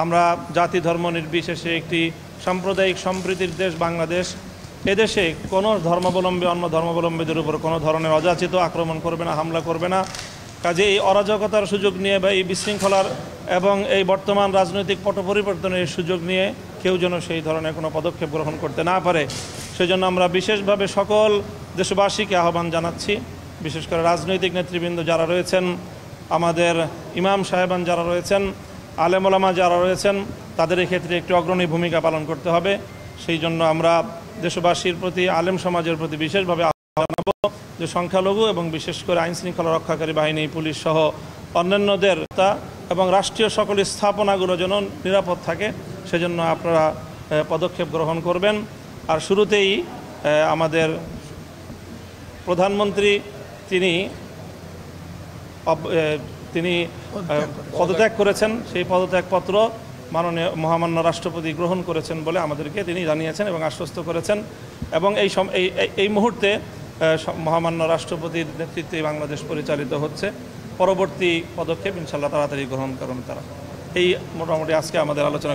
আমরা জাতি ধর্ম নির্বিশেষে একটি সাম্প্রদায়িক সম্প্রীতির দেশ বাংলাদেশ। এদেশে কোনো ধর্মাবলম্বী অন্য ধর্মাবলম্বীদের উপর কোনো ধরনের অযাচিত আক্রমণ করবে না, হামলা করবে না। কাজে এই অরাজকতার সুযোগ নিয়ে বা এই বিশৃঙ্খলার এবং এই বর্তমান রাজনৈতিক পট পরিবর্তনের সুযোগ নিয়ে কেউ যেন সেই ধরনের কোনো পদক্ষেপ গ্রহণ করতে না পারে, সেজন্য আমরা বিশেষভাবে সকল দেশবাসীকে আহ্বান জানাচ্ছি। বিশেষ করে রাজনৈতিক নেতৃবৃন্দ যারা রয়েছেন, আমাদের ইমাম সাহেবান যারা রয়েছেন, আলেম ওলামা যারা রয়েছেন, তাদের ক্ষেত্রে একটি অগ্রণী ভূমিকা পালন করতে হবে। সেই জন্য আমরা দেশবাসীর প্রতি, আলেম সমাজের প্রতি বিশেষভাবে জানাবো যে সংখ্যালঘু এবং বিশেষ করে আইনশৃঙ্খলা রক্ষাকারী বাহিনী, পুলিশ সহ অন্যান্যদের এবং রাষ্ট্রীয় সকল স্থাপনাগুলো যেন নিরাপদ থাকে, সেজন্য আপনারা পদক্ষেপ গ্রহণ করবেন। আর শুরুতেই আমাদের প্রধানমন্ত্রী তিনি পদত্যাগ করেছেন, সেই পদত্যাগপত্র মাননীয় মহামান্য রাষ্ট্রপতি গ্রহণ করেছেন বলে আমাদেরকে তিনি জানিয়েছেন এবং আশ্বস্ত করেছেন। এবং এই মুহূর্তে মহামান্য রাষ্ট্রপতির নেতৃত্বে বাংলাদেশ পরিচালিত হচ্ছে। পরবর্তী পদক্ষেপ ইনশাআল্লাহ তাড়াতাড়ি গ্রহণ করুন তারা। এই মোটামুটি আজকে আমাদের আলোচনা।